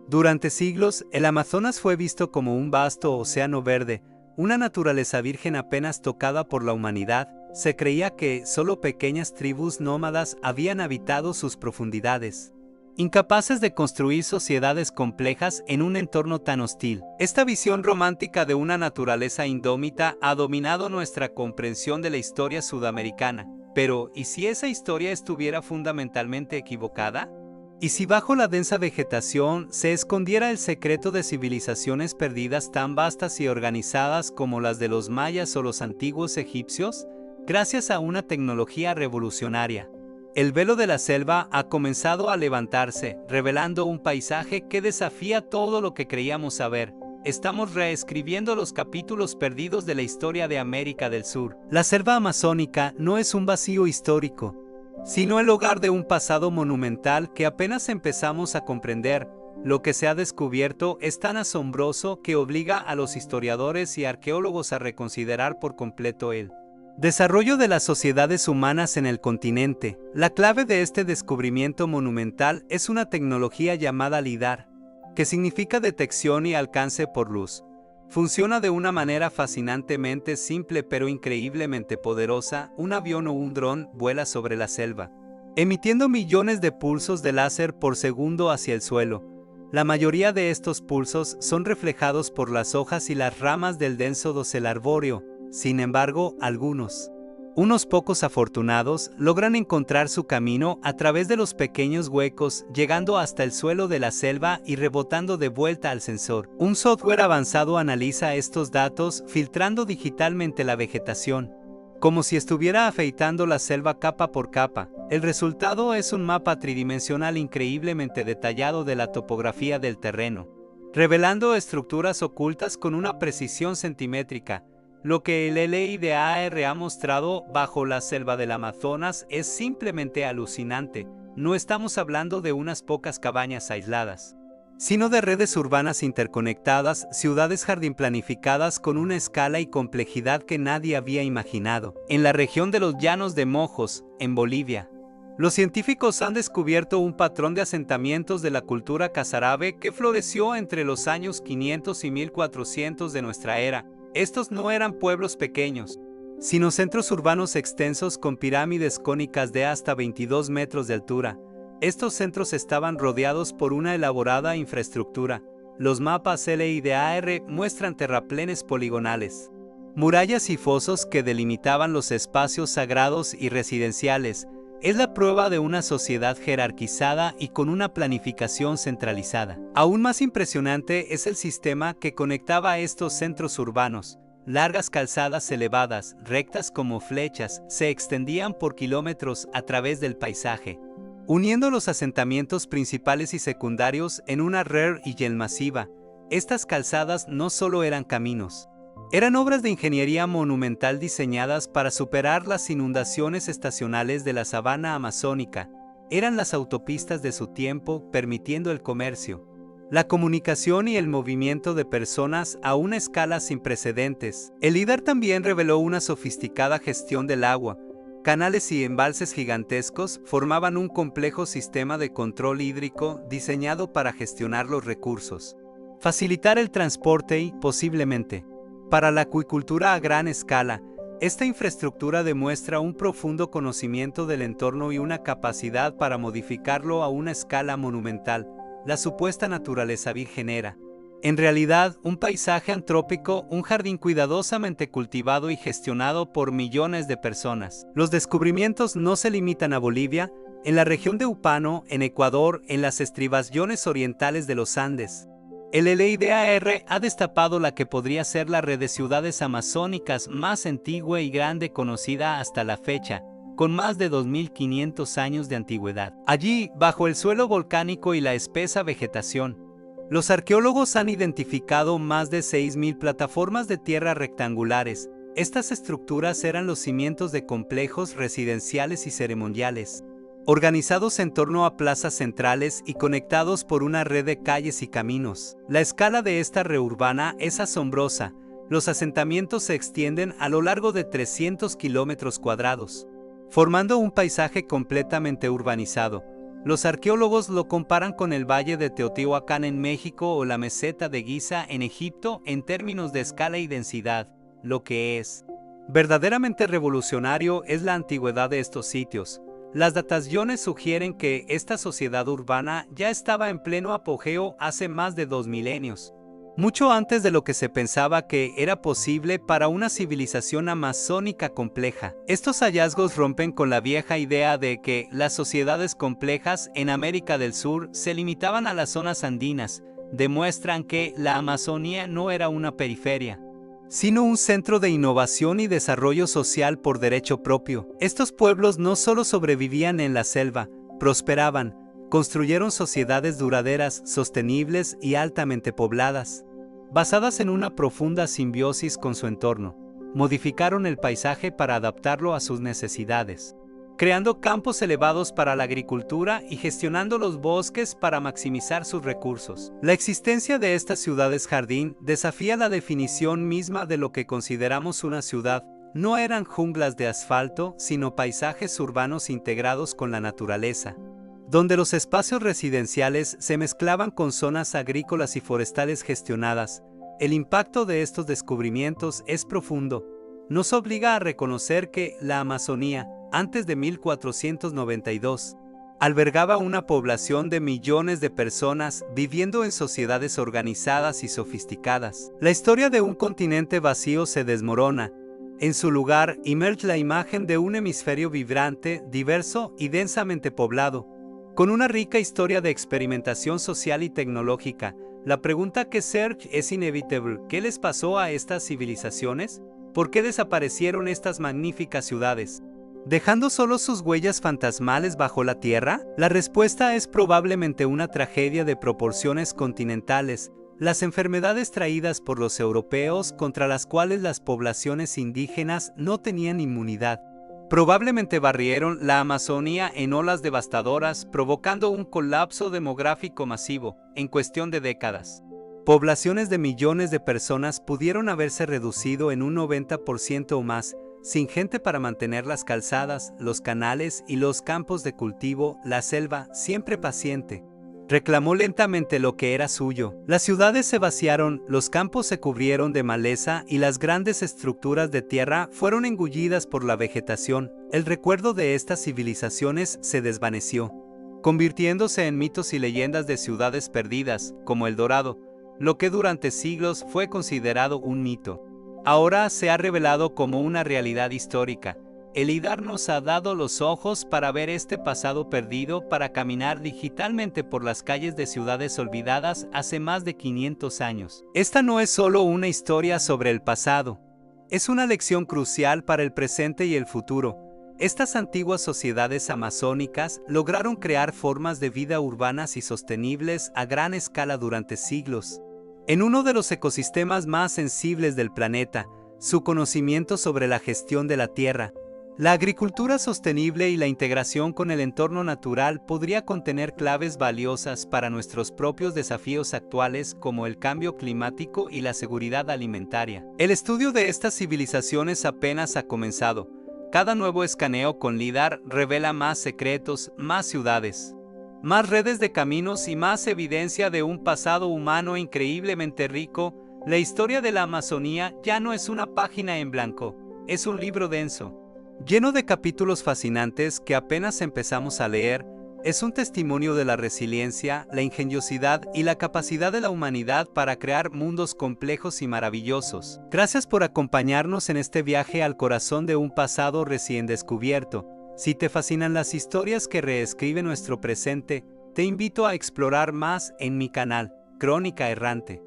Durante siglos, el Amazonas fue visto como un vasto océano verde, una naturaleza virgen apenas tocada por la humanidad. Se creía que solo pequeñas tribus nómadas habían habitado sus profundidades, incapaces de construir sociedades complejas en un entorno tan hostil. Esta visión romántica de una naturaleza indómita ha dominado nuestra comprensión de la historia sudamericana. Pero, ¿y si esa historia estuviera fundamentalmente equivocada? ¿Y si bajo la densa vegetación se escondiera el secreto de civilizaciones perdidas tan vastas y organizadas como las de los mayas o los antiguos egipcios? Gracias a una tecnología revolucionaria, el velo de la selva ha comenzado a levantarse, revelando un paisaje que desafía todo lo que creíamos saber. Estamos reescribiendo los capítulos perdidos de la historia de América del Sur. La selva amazónica no es un vacío histórico, sino el hogar de un pasado monumental que apenas empezamos a comprender. Lo que se ha descubierto es tan asombroso que obliga a los historiadores y arqueólogos a reconsiderar por completo el desarrollo de las sociedades humanas en el continente. La clave de este descubrimiento monumental es una tecnología llamada LIDAR, que significa detección y alcance por luz. Funciona de una manera fascinantemente simple pero increíblemente poderosa. Un avión o un dron vuela sobre la selva, emitiendo millones de pulsos de láser por segundo hacia el suelo. La mayoría de estos pulsos son reflejados por las hojas y las ramas del denso dosel arbóreo. Sin embargo, unos pocos afortunados, logran encontrar su camino a través de los pequeños huecos, llegando hasta el suelo de la selva y rebotando de vuelta al sensor. Un software avanzado analiza estos datos, filtrando digitalmente la vegetación, como si estuviera afeitando la selva capa por capa. El resultado es un mapa tridimensional increíblemente detallado de la topografía del terreno, revelando estructuras ocultas con una precisión centimétrica. Lo que el LIDAR ha mostrado bajo la selva del Amazonas es simplemente alucinante. No estamos hablando de unas pocas cabañas aisladas, sino de redes urbanas interconectadas, ciudades jardín planificadas con una escala y complejidad que nadie había imaginado. En la región de los Llanos de Mojos, en Bolivia, los científicos han descubierto un patrón de asentamientos de la cultura casarábe que floreció entre los años 500 y 1400 de nuestra era. Estos no eran pueblos pequeños, sino centros urbanos extensos con pirámides cónicas de hasta 22 metros de altura. Estos centros estaban rodeados por una elaborada infraestructura. Los mapas LIDAR muestran terraplenes poligonales, murallas y fosos que delimitaban los espacios sagrados y residenciales. Es la prueba de una sociedad jerarquizada y con una planificación centralizada. Aún más impresionante es el sistema que conectaba a estos centros urbanos. Largas calzadas elevadas, rectas como flechas, se extendían por kilómetros a través del paisaje, uniendo los asentamientos principales y secundarios en una red y masiva. Estas calzadas no solo eran caminos, eran obras de ingeniería monumental diseñadas para superar las inundaciones estacionales de la sabana amazónica. Eran las autopistas de su tiempo, permitiendo el comercio, la comunicación y el movimiento de personas a una escala sin precedentes. El LIDAR también reveló una sofisticada gestión del agua. Canales y embalses gigantescos formaban un complejo sistema de control hídrico diseñado para gestionar los recursos, facilitar el transporte y, posiblemente, para la acuicultura a gran escala. Esta infraestructura demuestra un profundo conocimiento del entorno y una capacidad para modificarlo a una escala monumental. La supuesta naturaleza virgen era, en realidad, un paisaje antrópico, un jardín cuidadosamente cultivado y gestionado por millones de personas. Los descubrimientos no se limitan a Bolivia. En la región de Upano, en Ecuador, en las estribaciones orientales de los Andes, el LIDAR ha destapado la que podría ser la red de ciudades amazónicas más antigua y grande conocida hasta la fecha, con más de 2500 años de antigüedad. Allí, bajo el suelo volcánico y la espesa vegetación, los arqueólogos han identificado más de 6000 plataformas de tierra rectangulares. Estas estructuras eran los cimientos de complejos residenciales y ceremoniales, organizados en torno a plazas centrales y conectados por una red de calles y caminos. La escala de esta red urbana es asombrosa. Los asentamientos se extienden a lo largo de 300 kilómetros cuadrados, formando un paisaje completamente urbanizado. Los arqueólogos lo comparan con el Valle de Teotihuacán en México o la Meseta de Giza en Egipto en términos de escala y densidad. Lo que es verdaderamente revolucionario es la antigüedad de estos sitios. Las dataciones sugieren que esta sociedad urbana ya estaba en pleno apogeo hace más de 2 milenios. Mucho antes de lo que se pensaba que era posible para una civilización amazónica compleja. Estos hallazgos rompen con la vieja idea de que las sociedades complejas en América del Sur se limitaban a las zonas andinas. Demuestran que la Amazonía no era una periferia, sino un centro de innovación y desarrollo social por derecho propio. Estos pueblos no solo sobrevivían en la selva, prosperaban, construyeron sociedades duraderas, sostenibles y altamente pobladas, basadas en una profunda simbiosis con su entorno. Modificaron el paisaje para adaptarlo a sus necesidades, creando campos elevados para la agricultura y gestionando los bosques para maximizar sus recursos. La existencia de estas ciudades jardín desafía la definición misma de lo que consideramos una ciudad. No eran junglas de asfalto, sino paisajes urbanos integrados con la naturaleza, donde los espacios residenciales se mezclaban con zonas agrícolas y forestales gestionadas. El impacto de estos descubrimientos es profundo. Nos obliga a reconocer que la Amazonía, antes de 1492, albergaba una población de millones de personas viviendo en sociedades organizadas y sofisticadas. La historia de un continente vacío se desmorona. En su lugar, emerge la imagen de un hemisferio vibrante, diverso y densamente poblado, con una rica historia de experimentación social y tecnológica. La pregunta que surge es inevitable: ¿qué les pasó a estas civilizaciones? ¿Por qué desaparecieron estas magníficas ciudades, dejando solo sus huellas fantasmales bajo la tierra? La respuesta es probablemente una tragedia de proporciones continentales, las enfermedades traídas por los europeos contra las cuales las poblaciones indígenas no tenían inmunidad. Probablemente barrieron la Amazonía en olas devastadoras, provocando un colapso demográfico masivo en cuestión de décadas. Poblaciones de millones de personas pudieron haberse reducido en un 90% o más, sin gente para mantener las calzadas, los canales y los campos de cultivo. La selva, siempre paciente, reclamó lentamente lo que era suyo. Las ciudades se vaciaron, los campos se cubrieron de maleza y las grandes estructuras de tierra fueron engullidas por la vegetación. El recuerdo de estas civilizaciones se desvaneció, convirtiéndose en mitos y leyendas de ciudades perdidas, como El Dorado, lo que durante siglos fue considerado un mito. Ahora se ha revelado como una realidad histórica. El IDAR nos ha dado los ojos para ver este pasado perdido, para caminar digitalmente por las calles de ciudades olvidadas hace más de 500 años. Esta no es solo una historia sobre el pasado, es una lección crucial para el presente y el futuro. Estas antiguas sociedades amazónicas lograron crear formas de vida urbanas y sostenibles a gran escala durante siglos. En uno de los ecosistemas más sensibles del planeta, su conocimiento sobre la gestión de la tierra, la agricultura sostenible y la integración con el entorno natural podría contener claves valiosas para nuestros propios desafíos actuales, como el cambio climático y la seguridad alimentaria. El estudio de estas civilizaciones apenas ha comenzado. Cada nuevo escaneo con LIDAR revela más secretos, más ciudades, más redes de caminos y más evidencia de un pasado humano increíblemente rico. La historia de la Amazonía ya no es una página en blanco, es un libro denso, lleno de capítulos fascinantes que apenas empezamos a leer. Es un testimonio de la resiliencia, la ingeniosidad y la capacidad de la humanidad para crear mundos complejos y maravillosos. Gracias por acompañarnos en este viaje al corazón de un pasado recién descubierto. Si te fascinan las historias que reescriben nuestro presente, te invito a explorar más en mi canal, Crónica Errante.